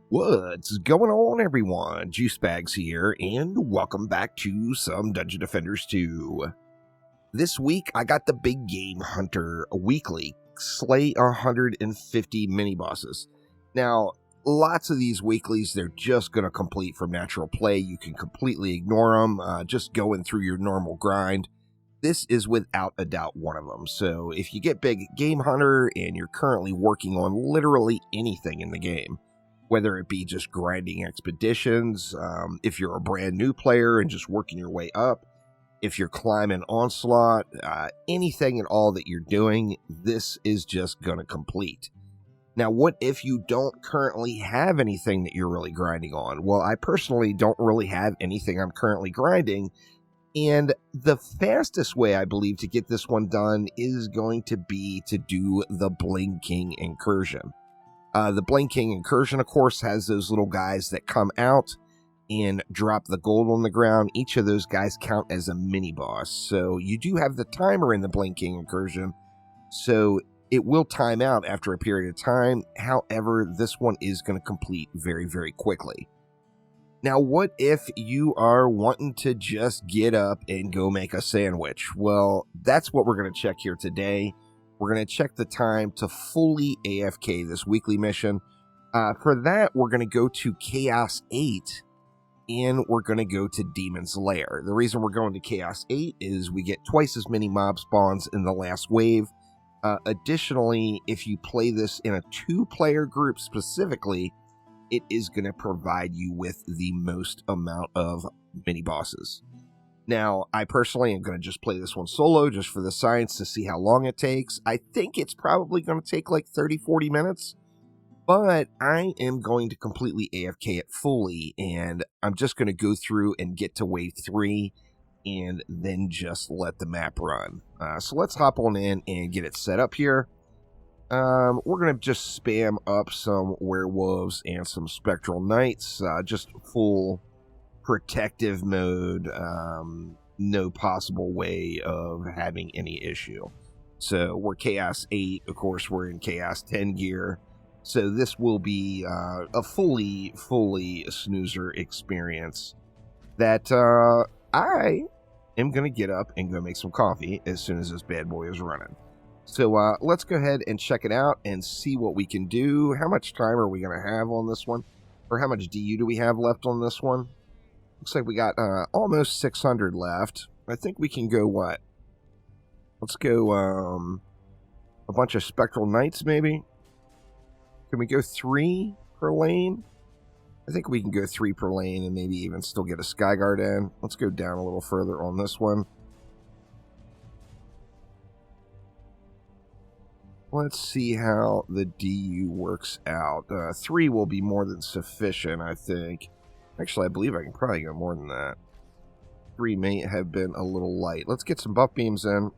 What's going on, everyone? Juice Bags here, and welcome back to some Dungeon Defenders 2. This week, I got the Big Game Hunter weekly, slay 150 mini-bosses. Now, lots of these weeklies, they're just going to complete from natural play. You can completely ignore them, just going through your normal grind. This is without a doubt one of them. So if you get Big Game Hunter and you're currently working on literally anything in the game, whether it be just grinding expeditions, if you're a brand new player and just working your way up, if you're climbing Onslaught, anything at all that you're doing, this is just going to complete. Now, what if you don't currently have anything that you're really grinding on? Well, I personally don't really have anything I'm currently grinding, and the fastest way, I believe, to get this one done is going to be to do the Blinking Incursion. The Blinking Incursion, of course, has those little guys that come out and drop the gold on the ground. Each of those guys count as a mini-boss. So you do have the timer in the Blinking Incursion, so it will time out after a period of time. However, this one is going to complete very, very quickly. Now, what if you are wanting to just get up and go make a sandwich? Well, that's what we're going to check here today. We're going to check the time to fully AFK this weekly mission. For that, we're going to go to Chaos 8, and we're going to go to Demon's Lair. The reason we're going to Chaos 8 is we get twice as many mob spawns in the last wave. Additionally, if you play this in a 2-player group specifically, it is going to provide you with the most amount of mini-bosses. Now, I personally am going to just play this one solo, just for the science, to see how long it takes. I think it's probably going to take like 30-40 minutes, but I am going to completely AFK it fully, and I'm just going to go through and get to wave 3, and then just let the map run. So let's hop on in and get it set up here. We're going to just spam up some werewolves and some spectral knights, just full protective mode, no possible way of having any issue. So we're Chaos 8, of course we're in Chaos 10 gear, so this will be a fully snoozer experience that I am going to get up and go make some coffee as soon as this bad boy is running. So let's go ahead and check it out and see what we can do. How much time are we going to have on this one? Or how much DU do we have left on this one? Looks like we got almost 600 left. I think we can go what? Let's go a bunch of Spectral Knights, maybe? Can we go 3 per lane? I think we can go 3 per lane and maybe even still get a Skyguard in. Let's go down a little further on this one. Let's see how the DU works out. 3 will be more than sufficient, I think. Actually, I believe I can probably go more than that. 3 may have been a little light. Let's get some buff beams in.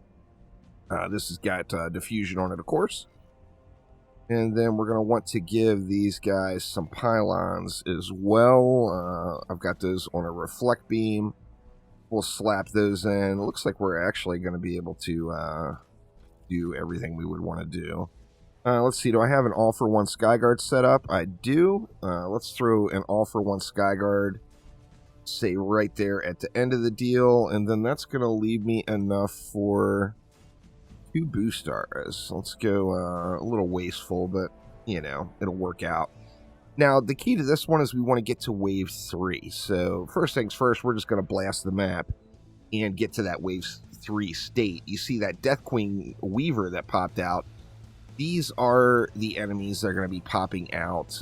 This has got diffusion on it, of course. And then we're going to want to give these guys some pylons as well. I've got those on a reflect beam. We'll slap those in. It looks like we're actually going to be able to do everything we would want to do. Let's see, do I have an all-for-one Skyguard set up? I do. Let's throw an all-for-one Skyguard, say right there at the end of the deal, and then that's going to leave me enough for 2 boost stars. Let's go a little wasteful, but, you know, it'll work out. Now, the key to this one is we want to get to wave 3. So, first things first, we're just going to blast the map and get to that wave 3 state. You see that Death Queen Weaver that popped out. These are the enemies that are going to be popping out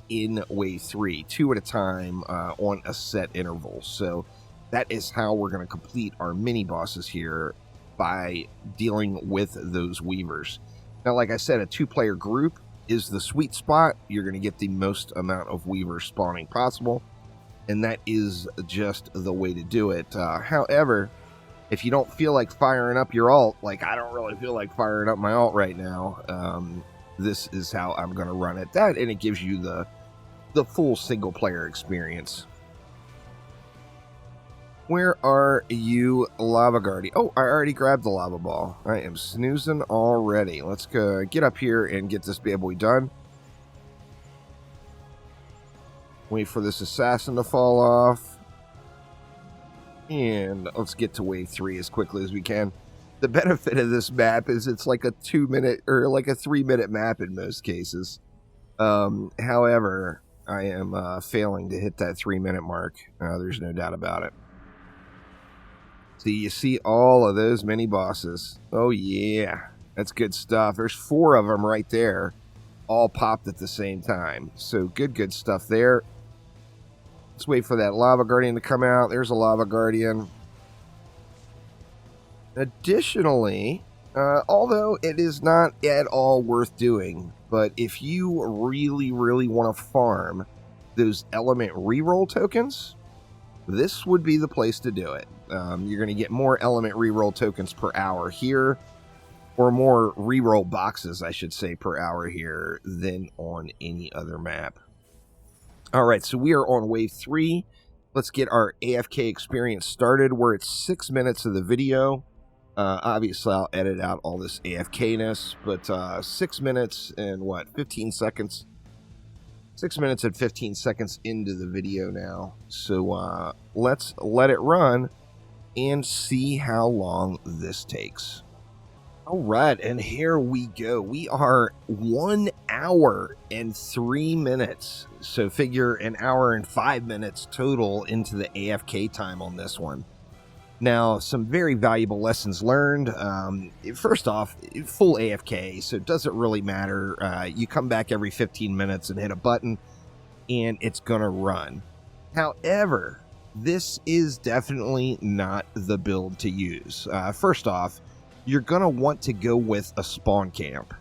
in wave 3, 2 at a time on a set interval. So that is how we're going to complete our mini bosses here, by dealing with those weavers. Now, like I said, a 2-player group is the sweet spot. You're going to get the most amount of weavers spawning possible, and that is just the way to do it. However, if you don't feel like firing up your alt, like I don't really feel like firing up my alt right now, this is how I'm going to run it. And it gives you the full single-player experience. Where are you, Lava Guardian? Oh, I already grabbed the lava ball. I am snoozing already. Let's go get up here and get this bad boy done. Wait for this assassin to fall off. And let's get to wave 3 as quickly as we can. The benefit of this map is it's like a 2-minute or like a 3-minute map in most cases. However, I am failing to hit that 3-minute mark. There's no doubt about it. So you see all of those mini bosses. Oh yeah, that's good stuff. There's 4 of them right there, all popped at the same time. So good stuff there. Let's wait for that lava guardian to come out. There's a lava guardian. Additionally, although it is not at all worth doing, but if you really want to farm those element reroll tokens, this would be the place to do it. You're going to get more element reroll tokens per hour here, or more reroll boxes, I should say, per hour here than on any other map. All right, so we are on wave 3. Let's get our AFK experience started. We're at 6 minutes of the video. Obviously, I'll edit out all this AFK-ness, but 6 minutes and 15 seconds? 6 minutes and 15 seconds into the video now. So let's let it run and see how long this takes. All right, and here we go. We are 1 hour and 3 minutes. So figure an hour and 5 minutes total into the AFK time on this one. Now, some very valuable lessons learned. First off, full AFK, so it doesn't really matter. You come back every 15 minutes and hit a button, and it's going to run. However, this is definitely not the build to use. First off, you're going to want to go with a spawn camp.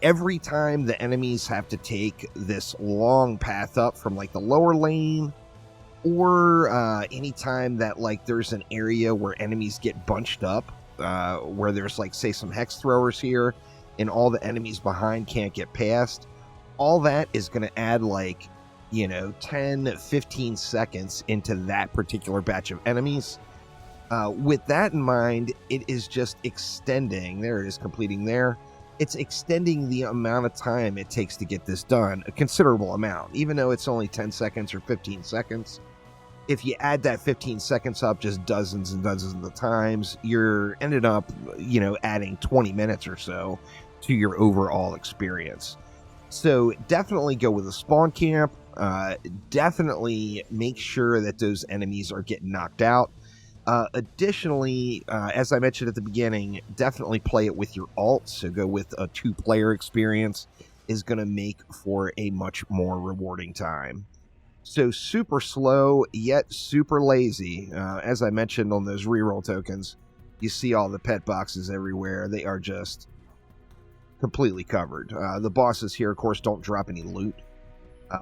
Every time the enemies have to take this long path up from like the lower lane, or anytime that like there's an area where enemies get bunched up, where there's like say some hex throwers here and all the enemies behind can't get past, all that is going to add like, 10-15 seconds into that particular batch of enemies. With that in mind, it is just extending, there it is, completing there, it's extending the amount of time it takes to get this done, a considerable amount, even though it's only 10 seconds or 15 seconds. If you add that 15 seconds up just dozens and dozens of times, you're ended up, adding 20 minutes or so to your overall experience. So definitely go with a spawn camp. Definitely make sure that those enemies are getting knocked out. Additionally, as I mentioned at the beginning, definitely play it with your alt. So go with a 2-player experience is going to make for a much more rewarding time. So super slow, yet super lazy. As I mentioned on those reroll tokens, you see all the pet boxes everywhere. They are just completely covered. The bosses here, of course, don't drop any loot.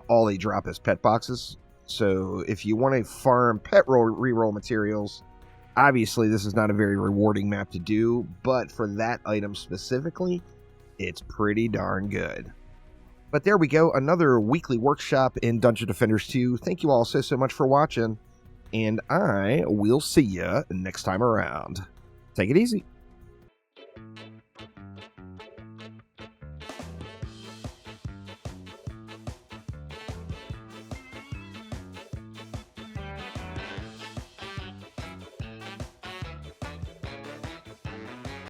All they drop is pet boxes. So if you want to farm pet reroll materials, obviously this is not a very rewarding map to do, but for that item specifically, it's pretty darn good. But there we go, another weekly workshop in Dungeon Defenders 2. Thank you all so much for watching, and I will see you next time around. Take it easy.